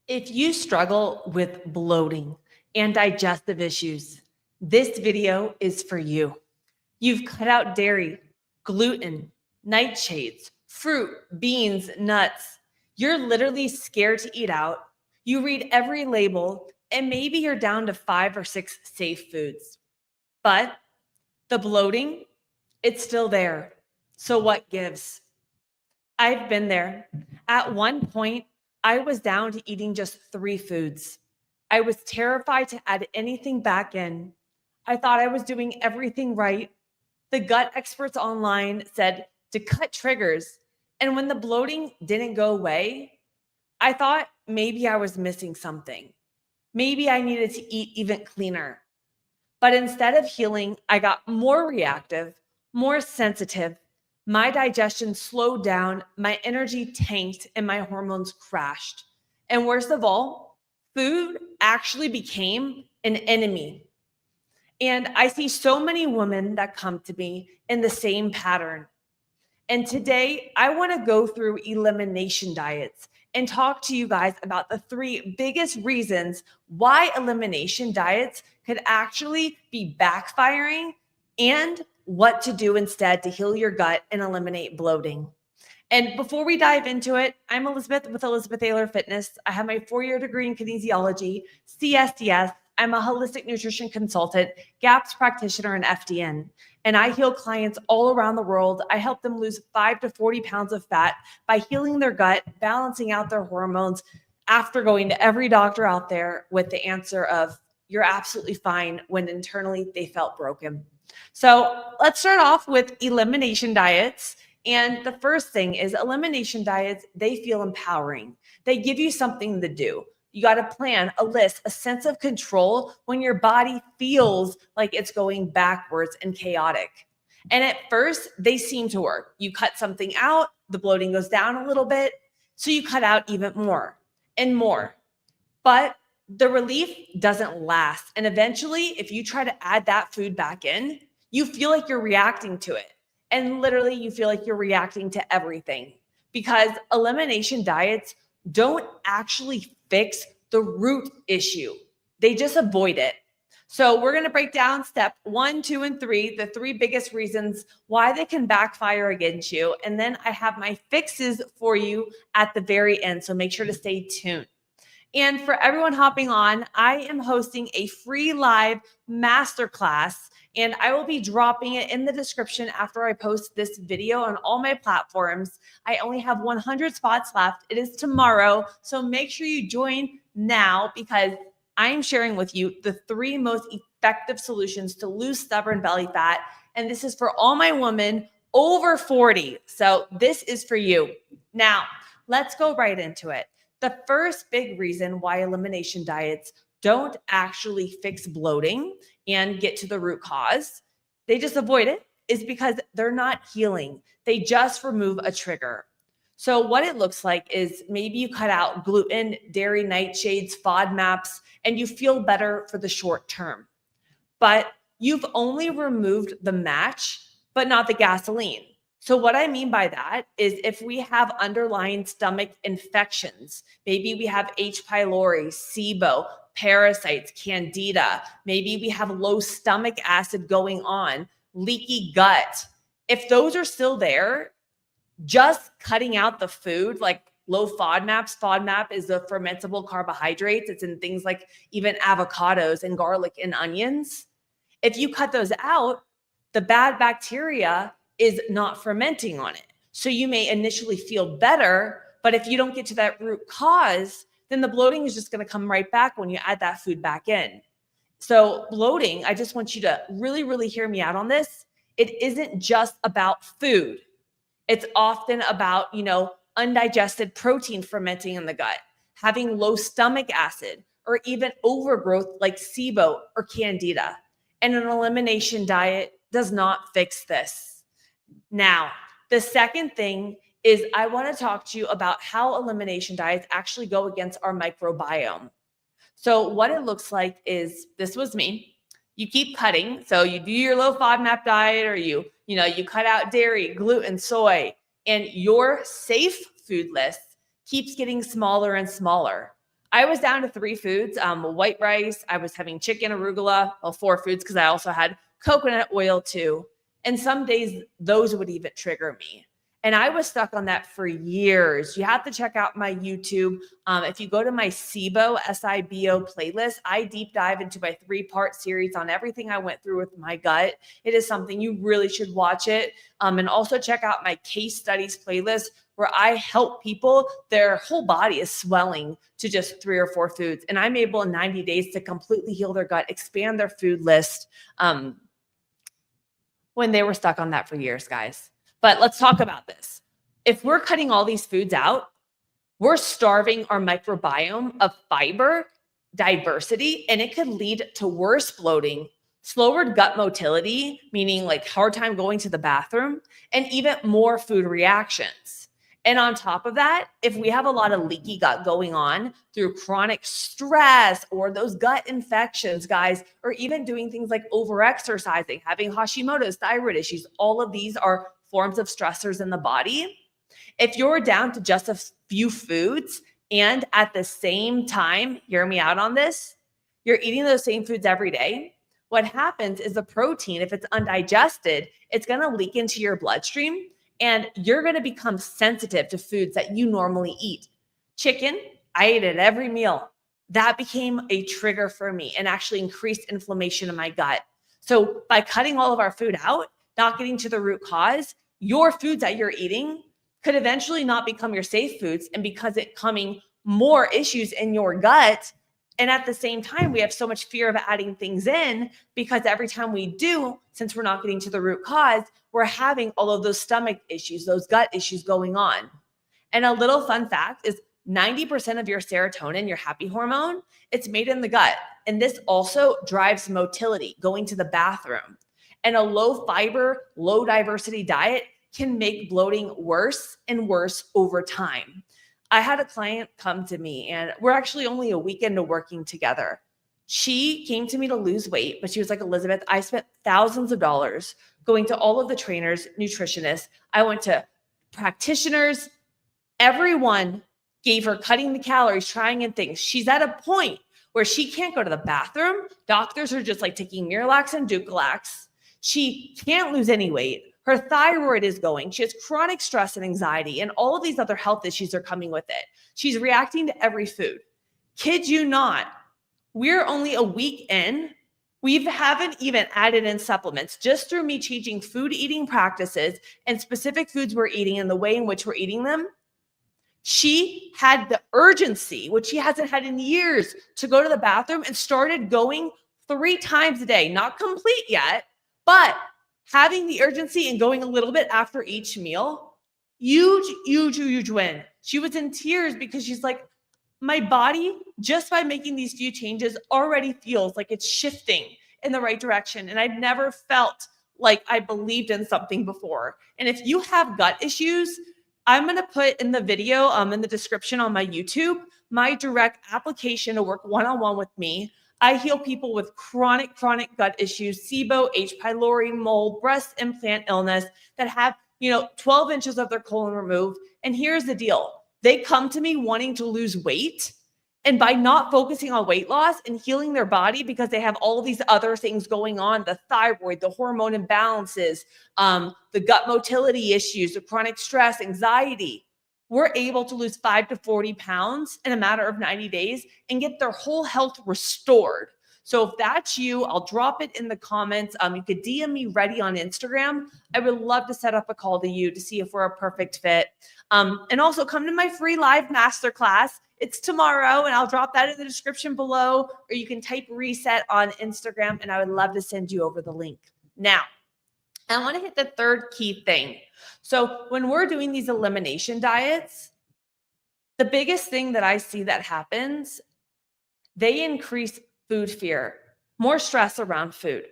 If you struggle with bloating and digestive issues, this video is for you. You've cut out dairy, gluten, nightshades, fruit, beans, nuts. You're literally scared to eat out. You read every label, and maybe you're down to 5 or 6 safe foods. But the bloating, it's still there. So what gives? I've been there. At one point, I was down to eating just 3 foods. I was terrified to add anything back in. I thought I was doing everything right. The gut experts online said to cut triggers. And when the bloating didn't go away, I thought maybe I was missing something. Maybe I needed to eat even cleaner. But instead of healing, I got more reactive, more sensitive. My digestion slowed down, my energy tanked, and my hormones crashed. And worst of all, food actually became an enemy. And I see so many women that come to me in the same pattern. And today, I want to go through elimination diets and talk to you guys about the 3 biggest reasons why elimination diets could actually be backfiring and what to do instead to heal your gut and eliminate bloating. And before we dive into it, I'm Elizabeth with Elizabeth Thaler Fitness. I have my 4-year degree in kinesiology, CSDS. I'm a holistic nutrition consultant, GAPS practitioner, and FDN. And I heal clients all around the world. I help them lose 5 to 40 pounds of fat by healing their gut, balancing out their hormones after going to every doctor out there with the answer of, you're absolutely fine, when internally they felt broken. So let's start off with elimination diets. And the first thing is elimination diets, they feel empowering. They give you something to do. You got a plan, a list, a sense of control when your body feels like it's going backwards and chaotic. And at first, they seem to work. You cut something out, the bloating goes down a little bit, so you cut out even more and more. But the relief doesn't last. And eventually, if you try to add that food back in, you feel like you're reacting to it. And literally, you feel like you're reacting to everything, because elimination diets don't actually fix the root issue. They just avoid it. So we're going to break down step 1, 2, and 3, the 3 biggest reasons why they can backfire against you. And then I have my fixes for you at the very end. So make sure to stay tuned. And for everyone hopping on, I am hosting a free live masterclass, and I will be dropping it in the description after I post this video on all my platforms. I only have 100 spots left. It is tomorrow, so make sure you join now, because I'm sharing with you the 3 most effective solutions to lose stubborn belly fat. And this is for all my women over 40. So this is for you. Now, let's go right into it. The first big reason why elimination diets don't actually fix bloating and get to the root cause, they just avoid it, is because they're not healing. They just remove a trigger. So what it looks like is maybe you cut out gluten, dairy, nightshades, FODMAPs, and you feel better for the short term. But you've only removed the match, but not the gasoline. So what I mean by that is if we have underlying stomach infections, maybe we have H. pylori, SIBO, parasites, candida, maybe we have low stomach acid going on, leaky gut. If those are still there, just cutting out the food, like low FODMAPs. FODMAP is the fermentable carbohydrates. It's in things like even avocados and garlic and onions. If you cut those out, the bad bacteria is not fermenting on it. So you may initially feel better, but if you don't get to that root cause, then the bloating is just going to come right back when you add that food back in. So bloating, I just want you to really, really hear me out on this. It isn't just about food. It's often about, undigested protein fermenting in the gut, having low stomach acid, or even overgrowth like SIBO or candida. And an elimination diet does not fix this. Now, the second thing is I want to talk to you about how elimination diets actually go against our microbiome. So what it looks like is, this was me. You keep cutting. So you do your low FODMAP diet, or you cut out dairy, gluten, soy, and your safe food list keeps getting smaller and smaller I was down to 3 foods, white rice. I was having chicken, arugula, well, 4 foods because I also had coconut oil too. And some days those would even trigger me. And I was stuck on that for years. You have to check out my YouTube. If you go to my SIBO, S-I-B-O playlist, I deep dive into my 3-part series on everything I went through with my gut. It is something you really should watch it. And also check out my case studies playlist where I help people, their whole body is swelling to just 3 or 4 foods. And I'm able in 90 days to completely heal their gut, expand their food list when they were stuck on that for years, guys. But let's talk about this. If we're cutting all these foods out, we're starving our microbiome of fiber, diversity, and it could lead to worse bloating, slower gut motility, meaning like hard time going to the bathroom, and even more food reactions. And on top of that, if we have a lot of leaky gut going on through chronic stress or those gut infections, guys, or even doing things like overexercising, having Hashimoto's, thyroid issues, all of these are forms of stressors in the body. If you're down to just a few foods and at the same time, hear me out on this, you're eating those same foods every day, what happens is the protein, if it's undigested, it's going to leak into your bloodstream and you're going to become sensitive to foods that you normally eat. Chicken, I ate it every meal. That became a trigger for me and actually increased inflammation in my gut. So by cutting all of our food out, not getting to the root cause, your foods that you're eating could eventually not become your safe foods, and because it coming more issues in your gut. And at the same time, we have so much fear of adding things in because every time we do, since we're not getting to the root cause, we're having all of those stomach issues, those gut issues going on. And a little fun fact is 90% of your serotonin, your happy hormone, it's made in the gut. And this also drives motility, going to the bathroom. And a low fiber, low diversity diet can make bloating worse and worse over time. I had a client come to me and we're actually only a week into working together. She came to me to lose weight, but she was like, Elizabeth, I spent thousands of dollars going to all of the trainers, nutritionists. I went to practitioners. Everyone gave her cutting the calories, trying in things. She's at a point where she can't go to the bathroom. Doctors are just like taking Miralax and Ducalax. She can't lose any weight. Her thyroid is going. She has chronic stress and anxiety, and all of these other health issues are coming with it. She's reacting to every food. Kid you not, we're only a week in. We haven't even added in supplements. Just through me changing food eating practices and specific foods we're eating and the way in which we're eating them, she had the urgency, which she hasn't had in years, to go to the bathroom and started going 3 times a day. Not complete yet, but having the urgency and going a little bit after each meal. Huge, huge, huge win. She was in tears because she's like, my body, just by making these few changes, already feels like it's shifting in the right direction. And I've never felt like I believed in something before. And if you have gut issues, I'm going to put in the video in the description on my YouTube, my direct application to work one-on-one with me. I heal people with chronic gut issues, SIBO, H. pylori, mold, breast implant illness that have, 12 inches of their colon removed. And here's the deal. They come to me wanting to lose weight. And by not focusing on weight loss and healing their body because they have all these other things going on, the thyroid, the hormone imbalances, the gut motility issues, the chronic stress, anxiety, we're able to lose 5 to 40 pounds in a matter of 90 days and get their whole health restored. So if that's you, I'll drop it in the comments. You could DM me ready on Instagram. I would love to set up a call to you to see if we're a perfect fit. And also come to my free live masterclass. It's tomorrow, and I'll drop that in the description below, or you can type reset on Instagram, and I would love to send you over the link. Now, I want to hit the third key thing. So when we're doing these elimination diets, the biggest thing that I see that happens, they increase food fear, more stress around food.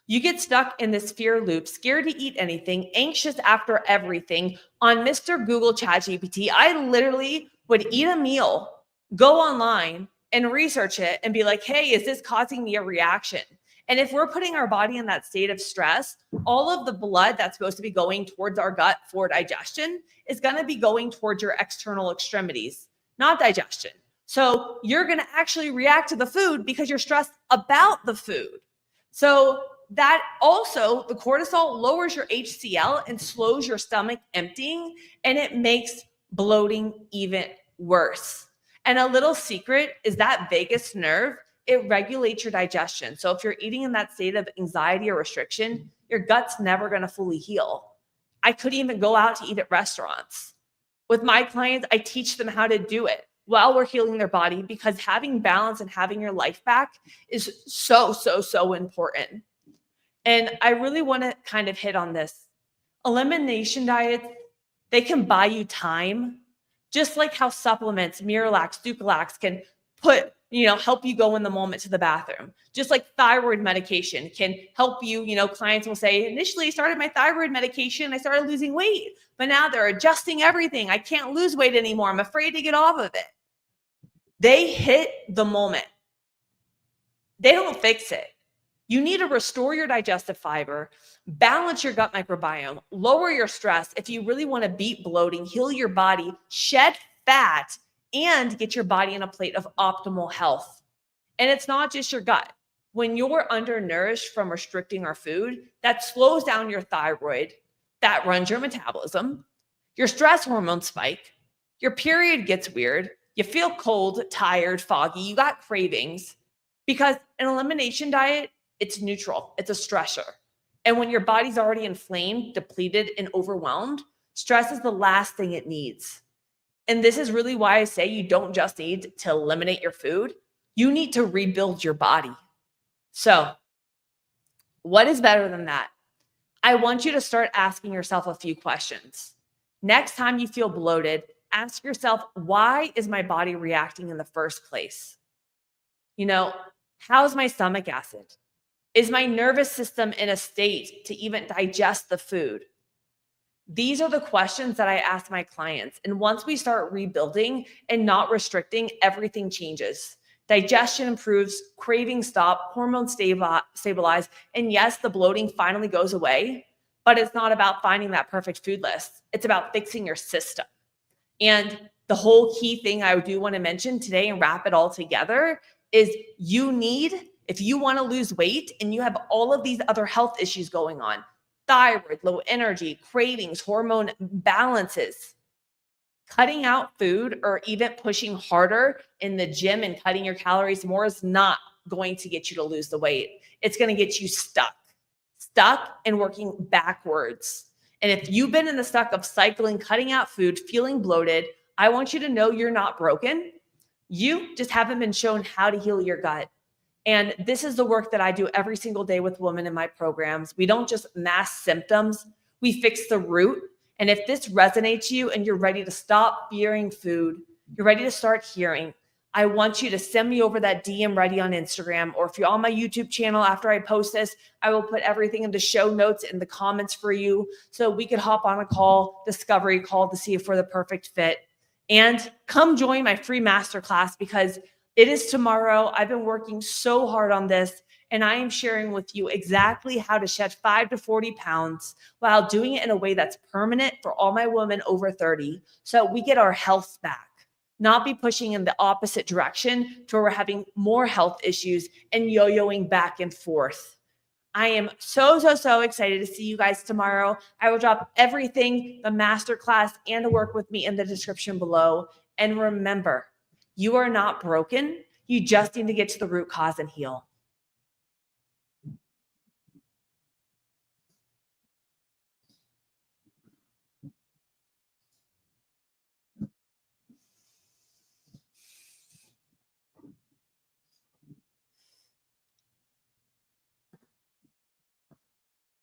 You get stuck in this fear loop, scared to eat anything, anxious after everything. On Mr. Google ChatGPT, I literally would eat a meal, go online and research it and be like, hey, is this causing me a reaction? And if we're putting our body in that state of stress, all of the blood that's supposed to be going towards our gut for digestion is going to be going towards your external extremities, not digestion. So you're going to actually react to the food because you're stressed about the food. So that also, the cortisol lowers your HCl and slows your stomach emptying, and it makes bloating even worse. And a little secret is that vagus nerve, it regulates your digestion. So if you're eating in that state of anxiety or restriction, your gut's never going to fully heal. I couldn't even go out to eat at restaurants. With my clients, I teach them how to do it while we're healing their body, because having balance and having your life back is so, so, so important. And I really want to kind of hit on this. Elimination diets, they can buy you time, just like how supplements, Miralax, Ducalax can help you go in the moment to the bathroom. Just like thyroid medication can help you, clients will say, initially I started my thyroid medication, I started losing weight, but now they're adjusting everything. I can't lose weight anymore. I'm afraid to get off of it. They hit the moment. They don't fix it. You need to restore your digestive fiber, balance your gut microbiome, lower your stress if you really want to beat bloating, heal your body, shed fat, and get your body in a plate of optimal health. And it's not just your gut. When you're undernourished from restricting our food, that slows down your thyroid, that runs your metabolism, your stress hormones spike, your period gets weird, you feel cold, tired, foggy, you got cravings, because an elimination diet, it's neutral, it's a stressor. And when your body's already inflamed, depleted, and overwhelmed, stress is the last thing it needs. And this is really why I say you don't just need to eliminate your food, you need to rebuild your body. So, what is better than that? I want you to start asking yourself a few questions. Next time you feel bloated, ask yourself, why is my body reacting in the first place? How's my stomach acid? Is my nervous system in a state to even digest the food? These are the questions that I ask my clients. And once we start rebuilding and not restricting, everything changes. Digestion improves, cravings stop, hormones stabilize, and yes, the bloating finally goes away, but it's not about finding that perfect food list. It's about fixing your system. And the whole key thing I do want to mention today and wrap it all together is if you want to lose weight and you have all of these other health issues going on, thyroid, low energy, cravings, hormone imbalances, cutting out food or even pushing harder in the gym and cutting your calories more is not going to get you to lose the weight. It's going to get you stuck and working backwards. And if you've been in the stuck of cycling, cutting out food, feeling bloated, I want you to know you're not broken. You just haven't been shown how to heal your gut. And this is the work that I do every single day with women in my programs. We don't just mask symptoms, we fix the root. And if this resonates you and you're ready to stop fearing food, you're ready to start hearing, I want you to send me over that DM ready on Instagram, or if you're on my YouTube channel after I post this, I will put everything in the show notes in the comments for you so we could hop on a discovery call to see if we're the perfect fit. And come join my free masterclass because it is tomorrow. I've been working so hard on this, and I am sharing with you exactly how to shed 5 to 40 pounds while doing it in a way that's permanent for all my women over 30 so we get our health back, not be pushing in the opposite direction to where we're having more health issues and yo-yoing back and forth. I am so, so, so excited to see you guys tomorrow. I will drop everything, the masterclass, and to work with me in the description below. And remember, you are not broken. You just need to get to the root cause and heal.